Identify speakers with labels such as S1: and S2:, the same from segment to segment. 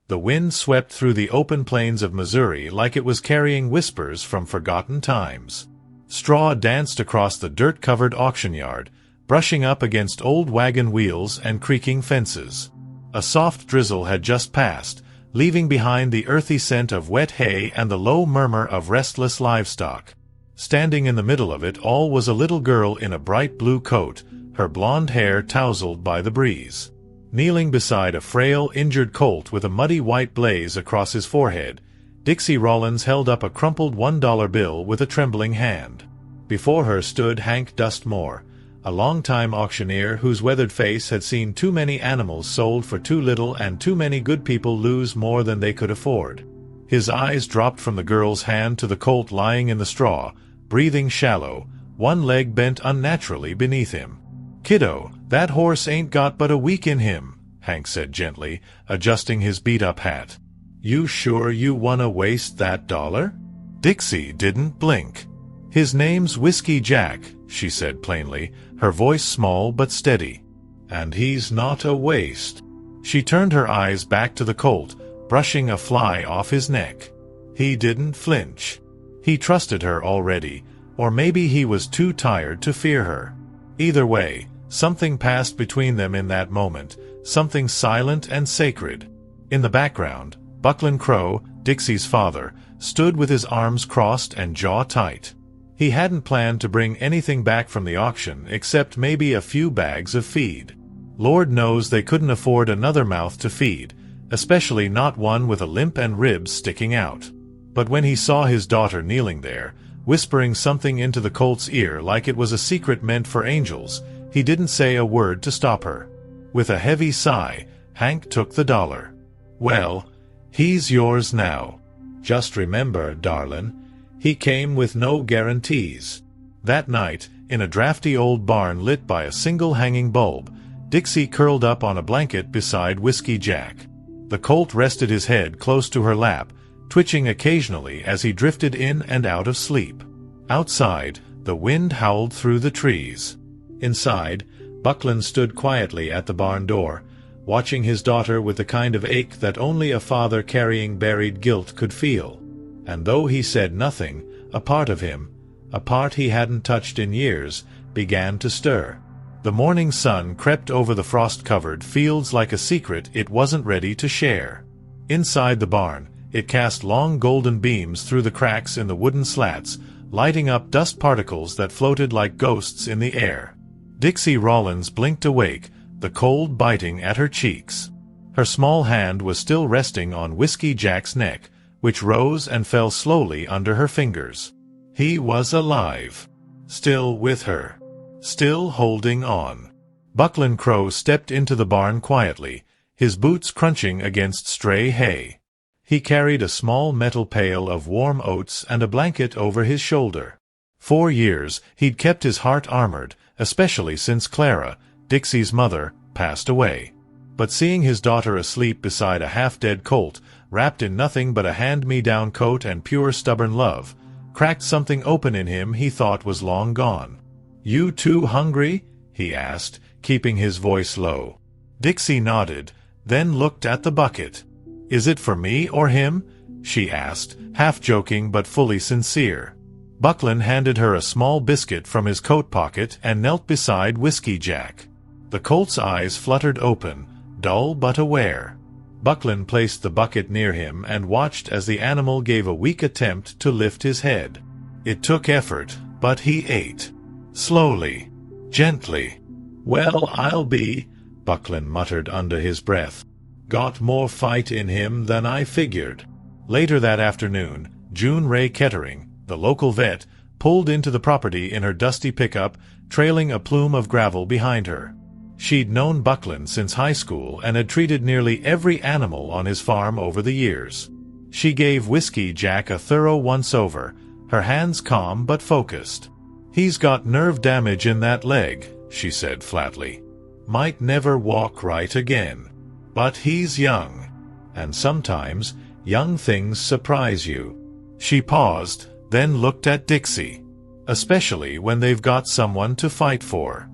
S1: The wind swept through the open plains of Missouri like it was carrying whispers from forgotten times. Straw danced across the dirt-covered auction yard, brushing up against old wagon wheels and creaking fences. A soft drizzle had just passed, leaving behind the earthy scent of wet hay and the low murmur of restless livestock. Standing in the middle of it all was a little girl in a bright blue coat, her blonde hair tousled by the breeze. Kneeling beside a frail, injured colt with a muddy white blaze across his forehead, Dixie Rawlins held up a crumpled $1 bill with a trembling hand. Before her stood Hank Dustmore, a longtime auctioneer whose weathered face had seen too many animals sold for too little and too many good people lose more than they could afford. His eyes dropped from the girl's hand to the colt lying in the straw, breathing shallow, one leg bent unnaturally beneath him. "Kiddo, that horse ain't got but a week in him," Hank said gently, adjusting his beat-up hat. "You sure you wanna waste that dollar?" Dixie didn't blink. "His name's Whiskey Jack," she said plainly, her voice small but steady. "And he's not a waste." She turned her eyes back to the colt, brushing a fly off his neck. He didn't flinch. He trusted her already, or maybe he was too tired to fear her. Either way, something passed between them in that moment, something silent and sacred. In the background, Bucklin Crow, Dixie's father, stood with his arms crossed and jaw tight. He hadn't planned to bring anything back from the auction except maybe a few bags of feed. Lord knows they couldn't afford another mouth to feed, especially not one with a limp and ribs sticking out. But when he saw his daughter kneeling there, whispering something into the colt's ear like it was a secret meant for angels, he didn't say a word to stop her. With a heavy sigh, Hank took the dollar. "Well, he's yours now. Just remember, darlin', he came with no guarantees." That night, in a drafty old barn lit by a single hanging bulb, Dixie curled up on a blanket beside Whiskey Jack. The colt rested his head close to her lap, twitching occasionally as he drifted in and out of sleep. Outside, the wind howled through the trees. Inside, Bucklin stood quietly at the barn door, watching his daughter with the kind of ache that only a father carrying buried guilt could feel. And though he said nothing, a part of him, a part he hadn't touched in years, began to stir. The morning sun crept over the frost-covered fields like a secret it wasn't ready to share. Inside the barn, it cast long golden beams through the cracks in the wooden slats, lighting up dust particles that floated like ghosts in the air. Dixie Rawlins blinked awake, the cold biting at her cheeks. Her small hand was still resting on Whiskey Jack's neck, which rose and fell slowly under her fingers. He was alive. Still with her. Still holding on. Bucklin Crow stepped into the barn quietly, his boots crunching against stray hay. He carried a small metal pail of warm oats and a blanket over his shoulder. 4 years he'd kept his heart armored, especially since Clara, Dixie's mother, passed away. But seeing his daughter asleep beside a half-dead colt, wrapped in nothing but a hand-me-down coat and pure stubborn love, cracked something open in him he thought was long gone. "You too hungry?" he asked, keeping his voice low. Dixie nodded, then looked at the bucket. "Is it for me or him?" she asked, half joking but fully sincere. Bucklin handed her a small biscuit from his coat pocket and knelt beside Whiskey Jack. The colt's eyes fluttered open, dull but aware. Bucklin placed the bucket near him and watched as the animal gave a weak attempt to lift his head. It took effort, but he ate. Slowly. Gently. "Well, I'll be," Bucklin muttered under his breath. "Got more fight in him than I figured." Later that afternoon, June Ray Kettering, the local vet, pulled into the property in her dusty pickup, trailing a plume of gravel behind her. She'd known Bucklin since high school and had treated nearly every animal on his farm over the years. She gave Whiskey Jack a thorough once-over, her hands calm but focused. "He's got nerve damage in that leg," she said flatly. "Might never walk right again. But he's young. And sometimes, young things surprise you." She paused, then looked at Dixie. "Especially when they've got someone to fight for."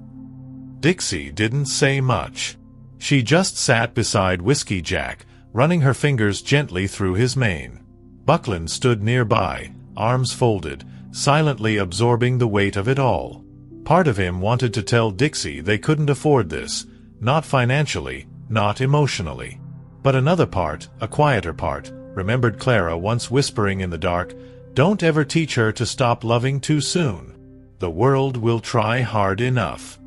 S1: Dixie didn't say much. She just sat beside Whiskey Jack, running her fingers gently through his mane. Buckland stood nearby, arms folded, silently absorbing the weight of it all. Part of him wanted to tell Dixie they couldn't afford this, not financially, not emotionally. But another part, a quieter part, remembered Clara once whispering in the dark, "Don't ever teach her to stop loving too soon. The world will try hard enough."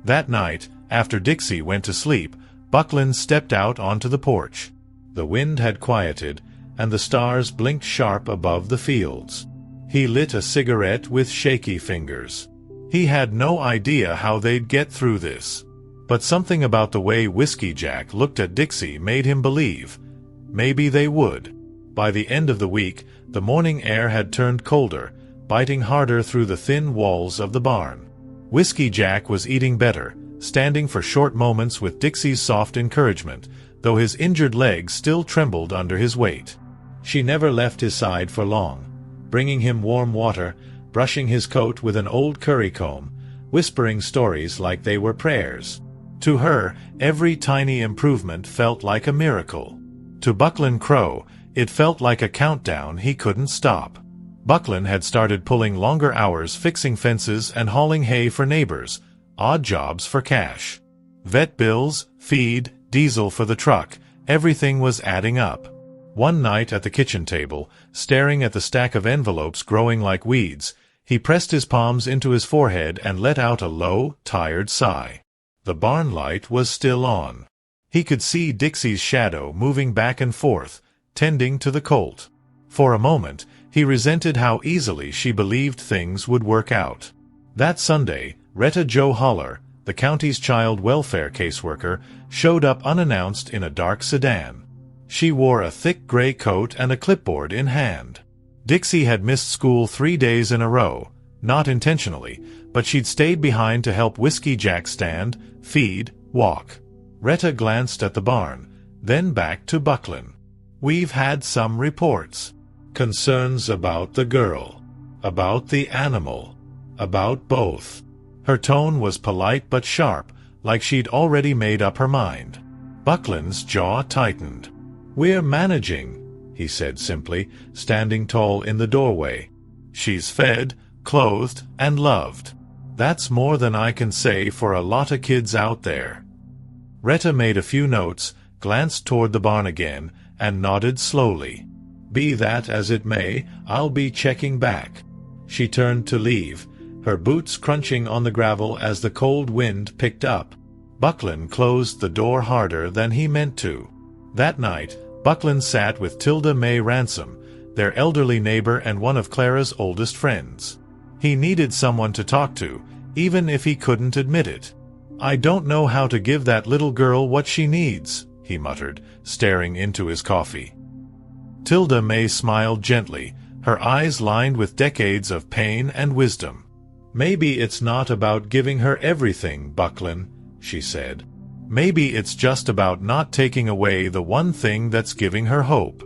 S1: That night, after Dixie went to sleep, Buckland stepped out onto the porch. The wind had quieted, and the stars blinked sharp above the fields. He lit a cigarette with shaky fingers. He had no idea how they'd get through this. But something about the way Whiskey Jack looked at Dixie made him believe. Maybe they would. By the end of the week, the morning air had turned colder, biting harder through the thin walls of the barn. Whiskey Jack was eating better, standing for short moments with Dixie's soft encouragement, though his injured legs still trembled under his weight. She never left his side for long, bringing him warm water, brushing his coat with an old curry comb, whispering stories like they were prayers. To her, every tiny improvement felt like a miracle. To Buckland Crow, it felt like a countdown he couldn't stop. Buckland had started pulling longer hours fixing fences and hauling hay for neighbors, odd jobs for cash. Vet bills, feed, diesel for the truck, everything was adding up. One night at the kitchen table, staring at the stack of envelopes growing like weeds, he pressed his palms into his forehead and let out a low, tired sigh. The barn light was still on. He could see Dixie's shadow moving back and forth, tending to the Colt. For a moment, he resented how easily she believed things would work out. That Sunday, Retta Jo Holler, the county's child welfare caseworker, showed up unannounced in a dark sedan. She wore a thick gray coat and a clipboard in hand. Dixie had missed school 3 days in a row, not intentionally, but she'd stayed behind to help Whiskey Jack stand, feed, walk. Retta glanced at the barn, then back to Buckland. "We've had some reports. Concerns about the girl. About the animal. About both." Her tone was polite but sharp, like she'd already made up her mind. Buckland's jaw tightened. "We're managing," he said simply, standing tall in the doorway. "She's fed, clothed, and loved. That's more than I can say for a lot of kids out there." Retta made a few notes, glanced toward the barn again, and nodded slowly. "Be that as it may, I'll be checking back." She turned to leave, her boots crunching on the gravel as the cold wind picked up. Buckland closed the door harder than he meant to. That night, Buckland sat with Tilda May Ransom, their elderly neighbor and one of Clara's oldest friends. He needed someone to talk to, even if he couldn't admit it. "I don't know how to give that little girl what she needs," he muttered, staring into his coffee. Tilda May smiled gently, her eyes lined with decades of pain and wisdom. "Maybe it's not about giving her everything, Buckland," she said. "Maybe it's just about not taking away the one thing that's giving her hope."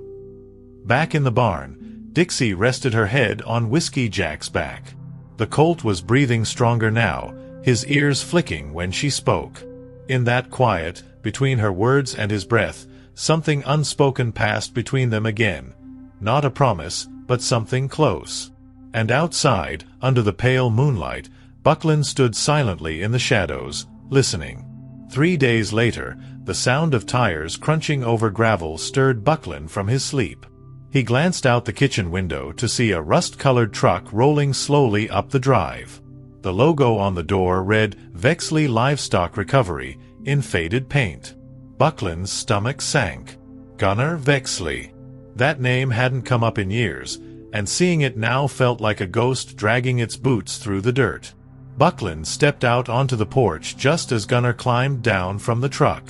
S1: Back in the barn, Dixie rested her head on Whiskey Jack's back. The Colt was breathing stronger now, his ears flicking when she spoke. In that quiet, between her words and his breath, something unspoken passed between them again. Not a promise, but something close. And outside, under the pale moonlight, Buckland stood silently in the shadows, listening. 3 days later, the sound of tires crunching over gravel stirred Buckland from his sleep. He glanced out the kitchen window to see a rust-colored truck rolling slowly up the drive. The logo on the door read Vexley Livestock Recovery in faded paint. Buckland's stomach sank. Gunnar Vexley. That name hadn't come up in years, and seeing it now felt like a ghost dragging its boots through the dirt. Buckland stepped out onto the porch just as Gunnar climbed down from the truck.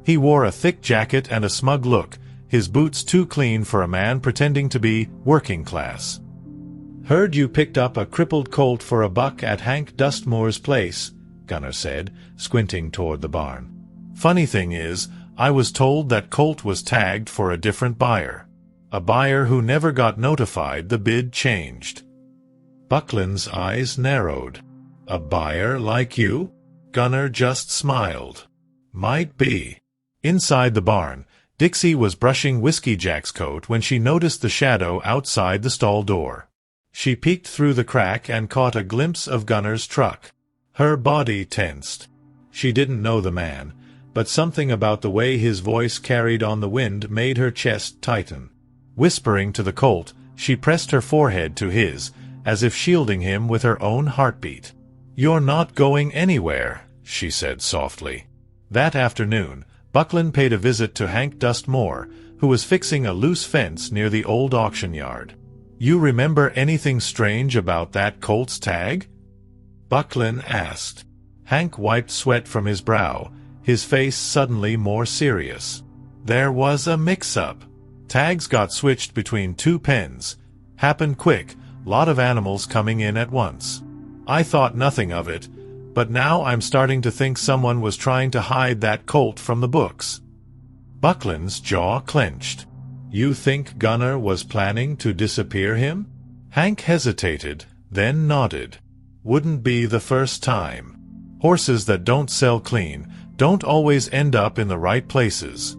S1: He wore a thick jacket and a smug look, his boots too clean for a man pretending to be working class. "Heard you picked up a crippled colt for $1 at Hank Dustmore's place," Gunnar said, squinting toward the barn. "Funny thing is, I was told that colt was tagged for a different buyer. A buyer who never got notified the bid changed." Buckland's eyes narrowed. "A buyer like you?" Gunnar just smiled. "Might be." Inside the barn, Dixie was brushing Whiskey Jack's coat when she noticed the shadow outside the stall door. She peeked through the crack and caught a glimpse of Gunner's truck. Her body tensed. She didn't know the man, but something about the way his voice carried on the wind made her chest tighten. Whispering to the Colt, she pressed her forehead to his, as if shielding him with her own heartbeat. "You're not going anywhere," she said softly. That afternoon, Buckland paid a visit to Hank Dustmore, who was fixing a loose fence near the old auction yard. "You remember anything strange about that Colt's tag?" Buckland asked. Hank wiped sweat from his brow, his face suddenly more serious. "There was a mix-up. Tags got switched between two pens. Happened quick, lot of animals coming in at once. I thought nothing of it, but now I'm starting to think someone was trying to hide that Colt from the books." Buckland's jaw clenched. "You think Gunner was planning to disappear him?" Hank hesitated, then nodded. "Wouldn't be the first time. Horses that don't sell clean don't always end up in the right places."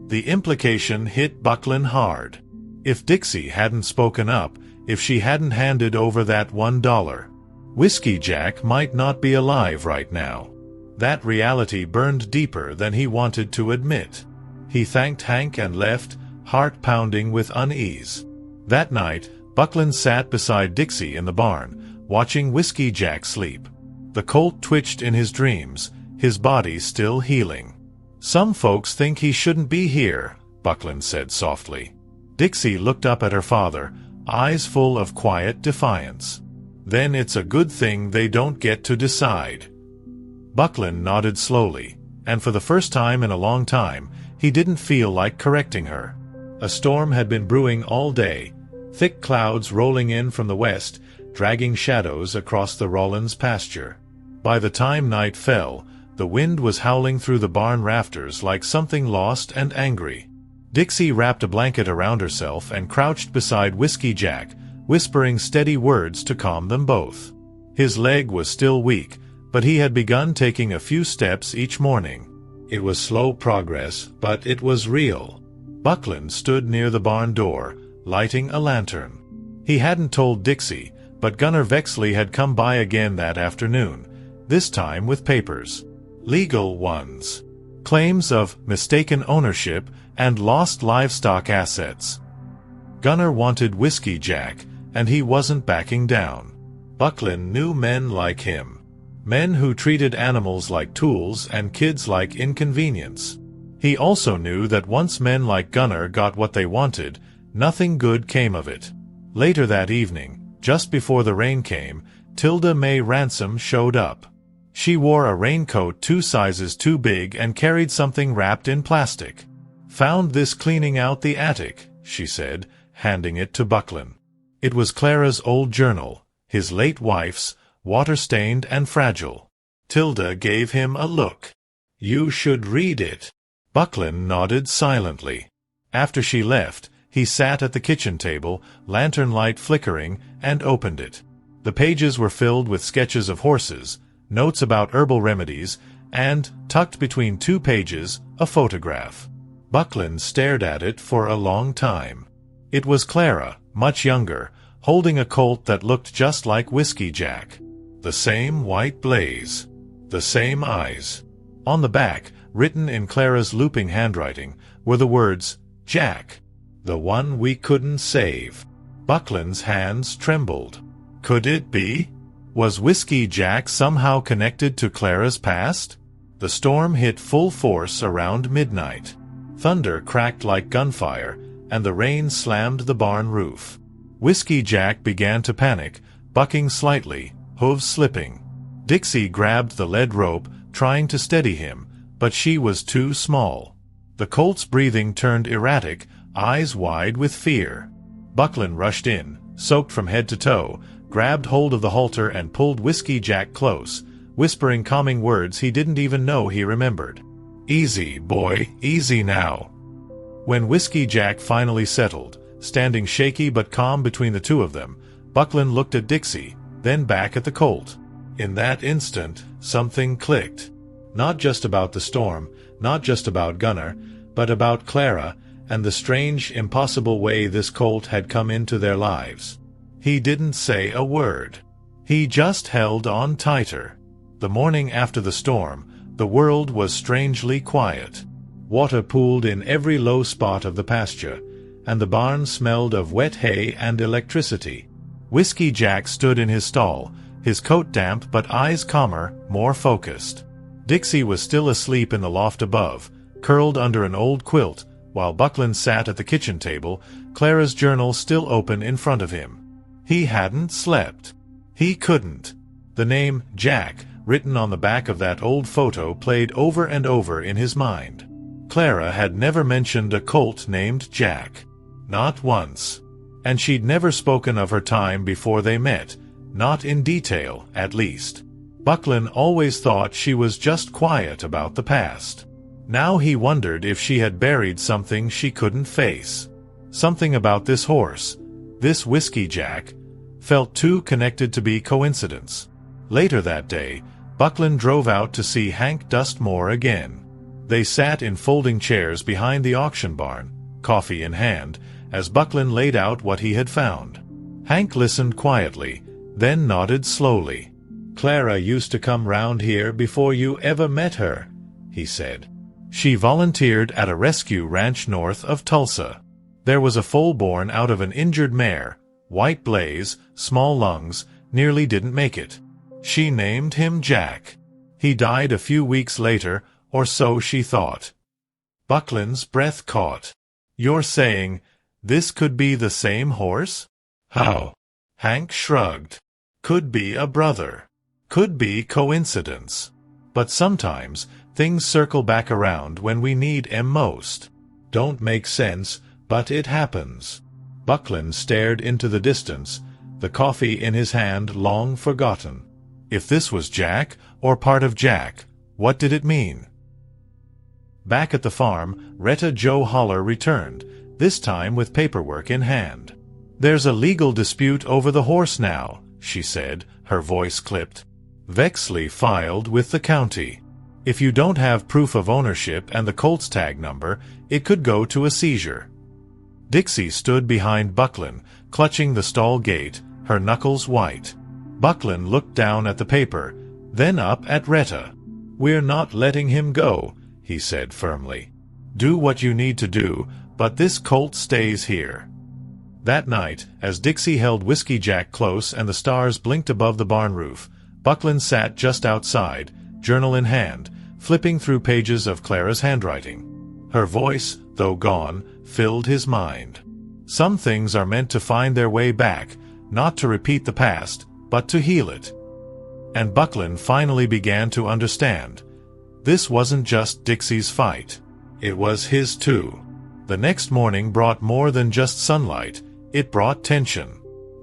S1: The implication hit Buckland hard. If Dixie hadn't spoken up, if she hadn't handed over that $1, Whiskey Jack might not be alive right now. That reality burned deeper than he wanted to admit. He thanked Hank and left, heart pounding with unease. That night, Buckland sat beside Dixie in the barn, watching Whiskey Jack sleep. The Colt twitched in his dreams, his body still healing. "Some folks think he shouldn't be here," Buckland said softly. Dixie looked up at her father, eyes full of quiet defiance. "Then it's a good thing they don't get to decide." Buckland nodded slowly, and for the first time in a long time, he didn't feel like correcting her. A storm had been brewing all day, thick clouds rolling in from the west, dragging shadows across the Rawlins pasture. By the time night fell, the wind was howling through the barn rafters like something lost and angry. Dixie wrapped a blanket around herself and crouched beside Whiskey Jack, whispering steady words to calm them both. His leg was still weak, but he had begun taking a few steps each morning. It was slow progress, but it was real. Buckland stood near the barn door, lighting a lantern. He hadn't told Dixie, but Gunner Vexley had come by again that afternoon, this time with papers. Legal ones. Claims of mistaken ownership and lost livestock assets. Gunner wanted Whiskey Jack, and he wasn't backing down. Buckland knew men like him. Men who treated animals like tools and kids like inconvenience. He also knew that once men like Gunner got what they wanted, nothing good came of it. Later that evening, just before the rain came, Tilda May Ransom showed up. She wore a raincoat 2 sizes too big and carried something wrapped in plastic. "Found this cleaning out the attic," she said, handing it to Buckland. It was Clara's old journal, his late wife's, water-stained and fragile. Tilda gave him a look. "You should read it." Buckland nodded silently. After she left, he sat at the kitchen table, lantern light flickering, and opened it. The pages were filled with sketches of horses, notes about herbal remedies, and, tucked between 2 pages, a photograph. Buckland stared at it for a long time. It was Clara, much younger, holding a Colt that looked just like Whiskey Jack. The same white blaze. The same eyes. On the back, written in Clara's looping handwriting, were the words, "Jack. The one we couldn't save." Buckland's hands trembled. Could it be? Was Whiskey Jack somehow connected to Clara's past? The storm hit full force around midnight. Thunder cracked like gunfire, and the rain slammed the barn roof. Whiskey Jack began to panic, bucking slightly, hooves slipping. Dixie grabbed the lead rope, trying to steady him, but she was too small. The Colt's breathing turned erratic, eyes wide with fear. Buckland rushed in, soaked from head to toe, grabbed hold of the halter and pulled Whiskey Jack close, whispering calming words he didn't even know he remembered. "Easy, boy, easy now." When Whiskey Jack finally settled, standing shaky but calm between the two of them, Buckland looked at Dixie, then back at the Colt. In that instant, something clicked. Not just about the storm, not just about Gunner, but about Clara and the strange, impossible way this Colt had come into their lives. He didn't say a word. He just held on tighter. The morning after the storm, the world was strangely quiet. Water pooled in every low spot of the pasture, and the barn smelled of wet hay and electricity. Whiskey Jack stood in his stall, his coat damp but eyes calmer, more focused. Dixie was still asleep in the loft above, curled under an old quilt, while Buckland sat at the kitchen table, Clara's journal still open in front of him. He hadn't slept. He couldn't. The name Jack, written on the back of that old photo, played over and over in his mind. Clara had never mentioned a colt named Jack. Not once. And she'd never spoken of her time before they met, not in detail, at least. Buckland always thought she was just quiet about the past. Now he wondered if she had buried something she couldn't face. Something about this horse, this Whiskey Jack, felt too connected to be coincidence. Later that day, Buckland drove out to see Hank Dustmore again. They sat in folding chairs behind the auction barn, coffee in hand, as Buckland laid out what he had found. Hank listened quietly, then nodded slowly. "Clara used to come round here before you ever met her," he said. "She volunteered at a rescue ranch north of Tulsa. There was a foal born out of an injured mare, white blaze, small lungs, nearly didn't make it. She named him Jack. He died a few weeks later, or so she thought." Buckland's breath caught. "You're saying this could be the same horse?" "How?" Hank shrugged. "Could be a brother. Could be coincidence. But sometimes things circle back around when we need 'em most. Don't make sense, but it happens." Buckland stared into the distance, the coffee in his hand long forgotten. If this was Jack, or part of Jack, what did it mean? Back at the farm, Retta Jo Holler returned, this time with paperwork in hand. "There's a legal dispute over the horse now," she said, her voice clipped. "Vexley filed with the county. If you don't have proof of ownership and the colt's tag number, it could go to a seizure." Dixie stood behind Buckland, clutching the stall gate, her knuckles white. Buckland looked down at the paper, then up at Retta. "We're not letting him go," he said firmly. "Do what you need to do, but this colt stays here." That night, as Dixie held Whiskey Jack close and the stars blinked above the barn roof, Buckland sat just outside, journal in hand, flipping through pages of Clara's handwriting. Her voice, though gone, filled his mind. Some things are meant to find their way back, not to repeat the past, but to heal it. And Buckland finally began to understand. This wasn't just Dixie's fight. It was his too. The next morning brought more than just sunlight, it brought tension.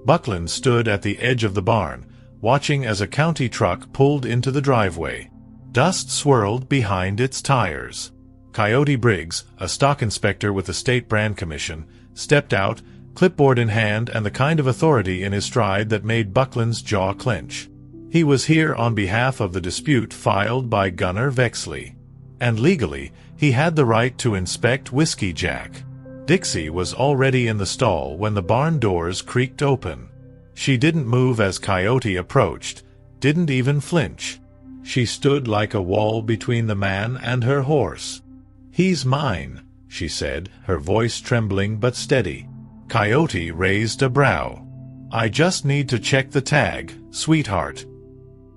S1: Buckland stood at the edge of the barn, watching as a county truck pulled into the driveway. Dust swirled behind its tires. Coyote Briggs, a stock inspector with the State Brand Commission, stepped out, clipboard in hand and the kind of authority in his stride that made Buckland's jaw clench. He was here on behalf of the dispute filed by Gunner Vexley. And legally, he had the right to inspect Whiskey Jack. Dixie was already in the stall when the barn doors creaked open. She didn't move as Coyote approached, didn't even flinch. She stood like a wall between the man and her horse. "He's mine," she said, her voice trembling but steady. Coyote raised a brow. "I just need to check the tag, sweetheart."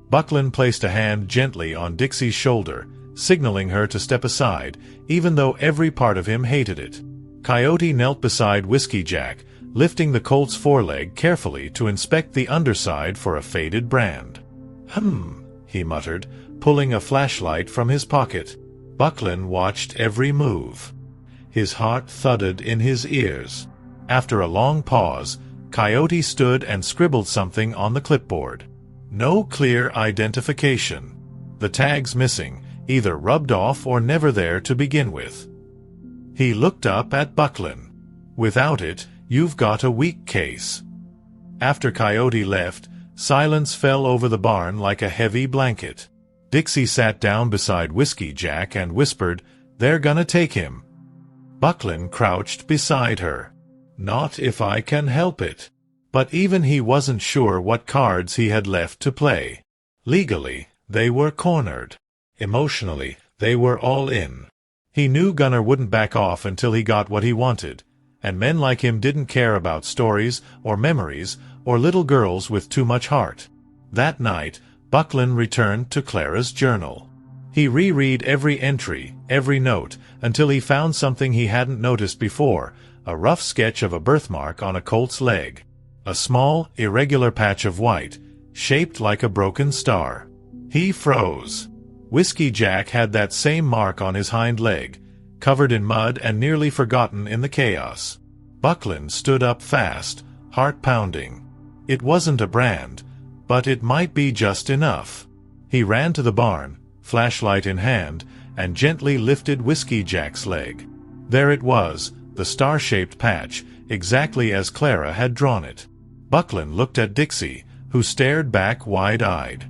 S1: Buckland placed a hand gently on Dixie's shoulder, signaling her to step aside, even though every part of him hated it. Coyote knelt beside Whiskey Jack, lifting the colt's foreleg carefully to inspect the underside for a faded brand. He muttered, pulling a flashlight from his pocket. Buckland watched every move. His heart thudded in his ears. After a long pause, Coyote stood and scribbled something on the clipboard. No clear identification. The tags missing, either rubbed off or never there to begin with. He looked up at Buckland. "Without it, you've got a weak case." After Coyote left, silence fell over the barn like a heavy blanket. Dixie sat down beside Whiskey Jack and whispered, "They're gonna take him." Buckland crouched beside her. Not if I can help it. But even he wasn't sure what cards he had left to play. Legally, they were cornered. Emotionally, they were all in. He knew Gunnar wouldn't back off until he got what he wanted, and men like him didn't care about stories or memories or little girls with too much heart. That night, Buckland returned to Clara's journal. He reread every entry, every note, until he found something he hadn't noticed before, a rough sketch of a birthmark on a colt's leg. A small, irregular patch of white, shaped like a broken star. He froze. Whiskey Jack had that same mark on his hind leg, covered in mud and nearly forgotten in the chaos. Buckland stood up fast, heart pounding. It wasn't a brand, but it might be just enough. He ran to the barn, flashlight in hand, and gently lifted Whiskey Jack's leg. There it was, the star-shaped patch, exactly as Clara had drawn it. Buckland looked at Dixie, who stared back wide-eyed.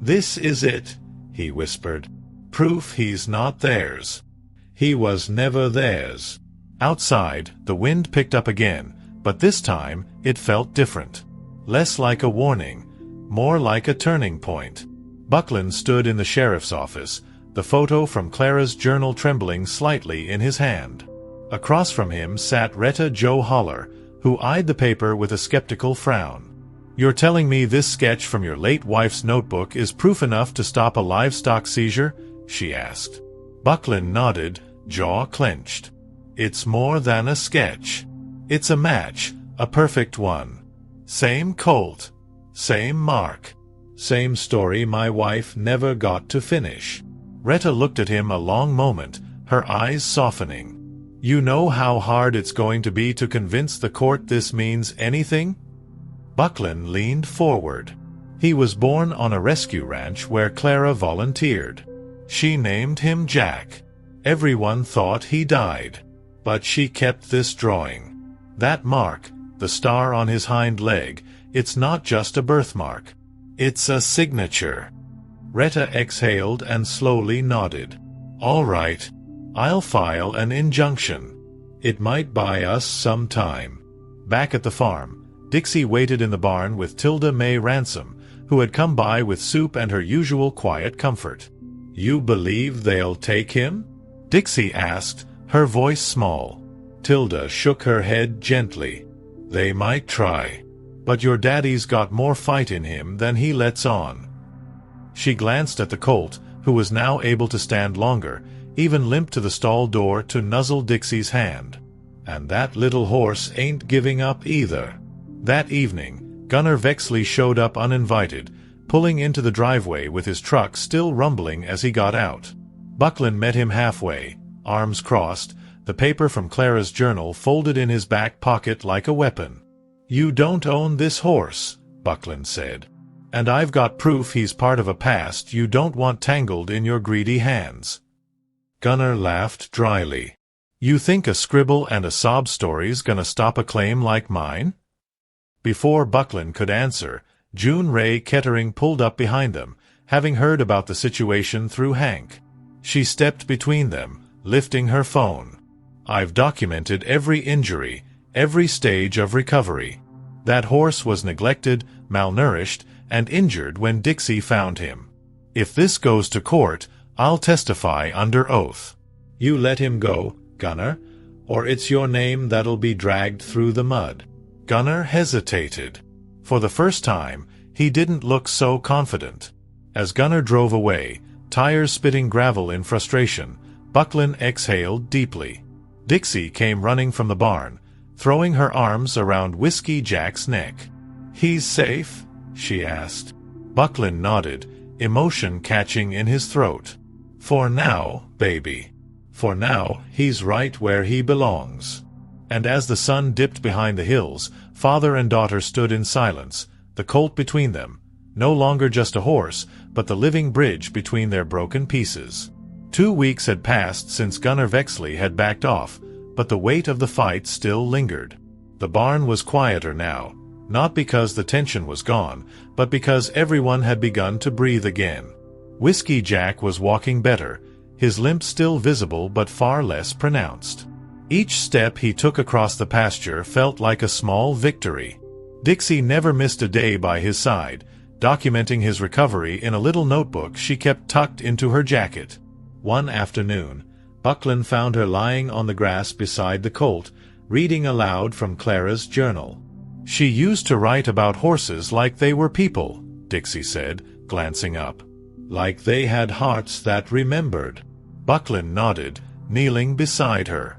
S1: "This is it," he whispered. "Proof he's not theirs. He was never theirs." Outside, the wind picked up again, but this time it felt different. Less like a warning, more like a turning point. Buckland stood in the sheriff's office, the photo from Clara's journal trembling slightly in his hand. Across from him sat Retta Jo Holler, who eyed the paper with a skeptical frown. "You're telling me this sketch from your late wife's notebook is proof enough to stop a livestock seizure?" she asked. Buckland nodded, jaw clenched. "It's more than a sketch. It's a match, a perfect one. Same colt, same mark, same story my wife never got to finish." Retta looked at him a long moment, her eyes softening. "You know how hard it's going to be to convince the court this means anything?" Buckland leaned forward. He was born on a rescue ranch where Clara volunteered. She named him Jack. Everyone thought he died. But she kept this drawing. That mark, the star on his hind leg, it's not just a birthmark. It's a signature. Retta exhaled and slowly nodded. "All right. I'll file an injunction. It might buy us some time." Back at the farm, Dixie waited in the barn with Tilda May Ransom, who had come by with soup and her usual quiet comfort. "You believe they'll take him?" Dixie asked, her voice small. Tilda shook her head gently. "They might try. But your daddy's got more fight in him than he lets on." She glanced at the colt, who was now able to stand longer, even limped to the stall door to nuzzle Dixie's hand. "And that little horse ain't giving up either." That evening, Gunnar Vexley showed up uninvited, pulling into the driveway with his truck still rumbling as he got out. Buckland met him halfway, arms crossed, the paper from Clara's journal folded in his back pocket like a weapon. "You don't own this horse," Buckland said. "And I've got proof he's part of a past you don't want tangled in your greedy hands." Gunnar laughed dryly. "You think a scribble and a sob story's gonna stop a claim like mine?" Before Buckland could answer, June Ray Kettering pulled up behind them, having heard about the situation through Hank. She stepped between them, lifting her phone. "I've documented every injury, every stage of recovery. That horse was neglected, malnourished, and injured when Dixie found him. If this goes to court, I'll testify under oath. You let him go, Gunnar, or it's your name that'll be dragged through the mud." Gunnar hesitated. For the first time, he didn't look so confident. As Gunnar drove away, tires spitting gravel in frustration, Buckland exhaled deeply. Dixie came running from the barn, throwing her arms around Whiskey Jack's neck. "He's safe?" she asked. Buckland nodded, emotion catching in his throat. "For now, baby. For now, he's right where he belongs." And as the sun dipped behind the hills, father and daughter stood in silence, the colt between them, no longer just a horse, but the living bridge between their broken pieces. 2 weeks had passed since Gunnar Vexley had backed off, but the weight of the fight still lingered. The barn was quieter now, not because the tension was gone, but because everyone had begun to breathe again. Whiskey Jack was walking better, his limp still visible but far less pronounced. Each step he took across the pasture felt like a small victory. Dixie never missed a day by his side, documenting his recovery in a little notebook she kept tucked into her jacket. One afternoon, Buckland found her lying on the grass beside the Colt, reading aloud from Clara's journal. "She used to write about horses like they were people," Dixie said, glancing up. "Like they had hearts that remembered." Buckland nodded, kneeling beside her.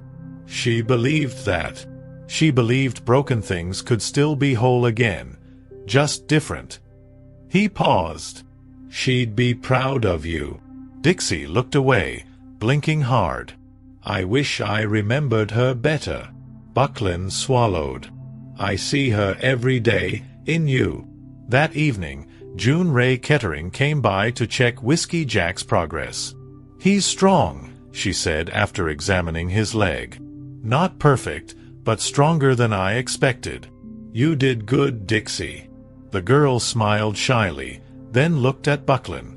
S1: She believed that. She believed broken things could still be whole again, just different. He paused. "She'd be proud of you." Dixie looked away, blinking hard. "I wish I remembered her better." Buckland swallowed. "I see her every day, in you." That evening, June Ray Kettering came by to check Whiskey Jack's progress. "He's strong," she said after examining his leg. "Not perfect, but stronger than I expected." "You did good, Dixie." The girl smiled shyly, then looked at Buckland.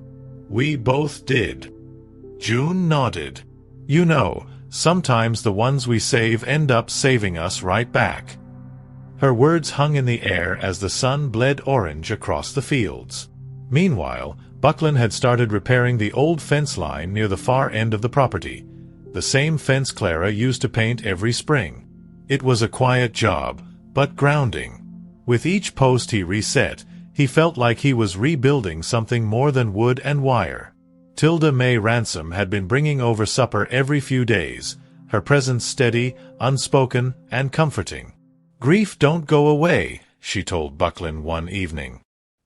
S1: "We both did." June nodded. "You know, sometimes the ones we save end up saving us right back." Her words hung in the air as the sun bled orange across the fields. Meanwhile, Buckland had started repairing the old fence line near the far end of the property, the same fence Clara used to paint every spring. It was a quiet job, but grounding. With each post he reset, he felt like he was rebuilding something more than wood and wire. Tilda May Ransom had been bringing over supper every few days, her presence steady, unspoken, and comforting. "Grief don't go away," she told Buckland one evening.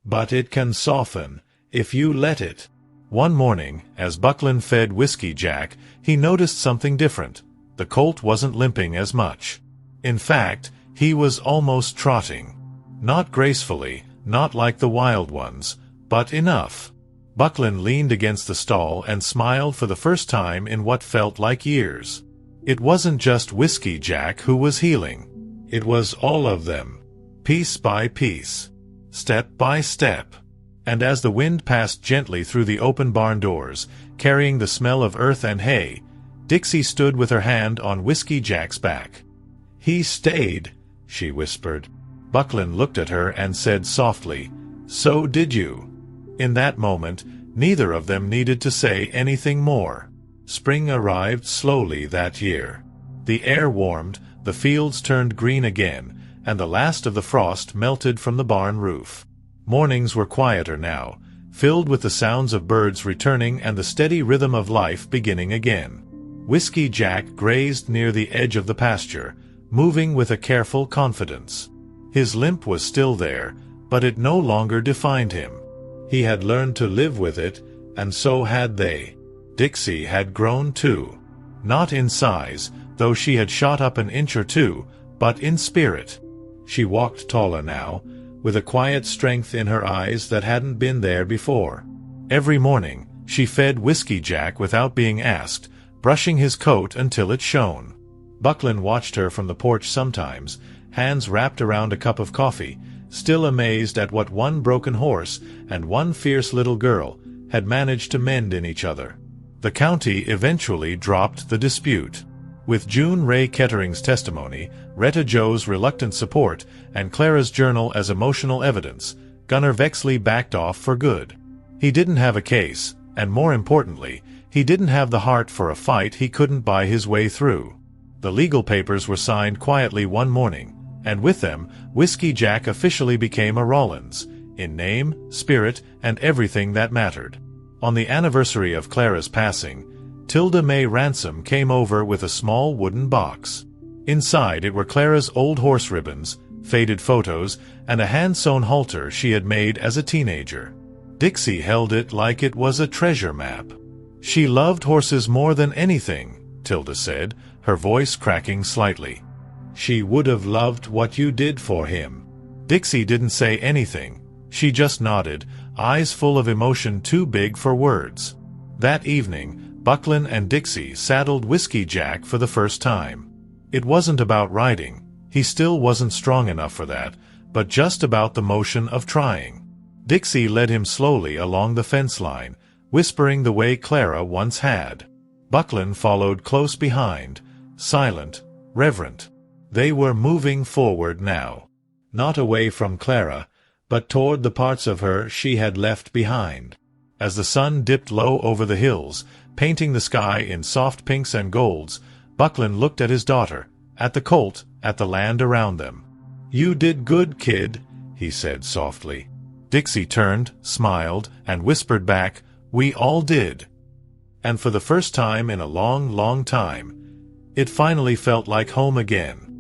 S1: "But it can soften, if you let it." One morning, as Buckland fed Whiskey Jack, he noticed something different. The Colt wasn't limping as much. In fact, he was almost trotting. Not gracefully, not like the wild ones, but enough. Buckland leaned against the stall and smiled for the first time in what felt like years. It wasn't just Whiskey Jack who was healing. It was all of them, piece by piece, step by step. And as the wind passed gently through the open barn doors, carrying the smell of earth and hay, Dixie stood with her hand on Whiskey Jack's back. "He stayed," she whispered. Buckland looked at her and said softly, "So did you." In that moment, neither of them needed to say anything more. Spring arrived slowly that year. The air warmed, the fields turned green again, and the last of the frost melted from the barn roof. Mornings were quieter now, filled with the sounds of birds returning and the steady rhythm of life beginning again. Whiskey Jack grazed near the edge of the pasture, moving with a careful confidence. His limp was still there, but it no longer defined him. He had learned to live with it, and so had they. Dixie had grown too. Not in size, though she had shot up an inch or two, but in spirit. She walked taller now, with a quiet strength in her eyes that hadn't been there before. Every morning, she fed Whiskey Jack without being asked, brushing his coat until it shone. Buckland watched her from the porch sometimes, hands wrapped around a cup of coffee, still amazed at what one broken horse and one fierce little girl had managed to mend in each other. The county eventually dropped the dispute. With June Ray Kettering's testimony, Retta Joe's reluctant support, and Clara's journal as emotional evidence, Gunnar Vexley backed off for good. He didn't have a case, and more importantly, he didn't have the heart for a fight he couldn't buy his way through. The legal papers were signed quietly one morning, and with them, Whiskey Jack officially became a Rawlins, in name, spirit, and everything that mattered. On the anniversary of Clara's passing, Tilda May Ransom came over with a small wooden box. Inside it were Clara's old horse ribbons, faded photos, and a hand-sewn halter she had made as a teenager. Dixie held it like it was a treasure map. "She loved horses more than anything," Tilda said, her voice cracking slightly. "She would have loved what you did for him." Dixie didn't say anything. She just nodded, eyes full of emotion too big for words. That evening, Buckland and Dixie saddled Whiskey Jack for the first time. It wasn't about riding, he still wasn't strong enough for that, but just about the motion of trying. Dixie led him slowly along the fence line, whispering the way Clara once had. Buckland followed close behind, silent, reverent. They were moving forward now. Not away from Clara, but toward the parts of her she had left behind. As the sun dipped low over the hills, painting the sky in soft pinks and golds, Buckland looked at his daughter, at the colt, at the land around them. "You did good, kid," he said softly. Dixie turned, smiled, and whispered back, "We all did." And for the first time in a long, long time, it finally felt like home again.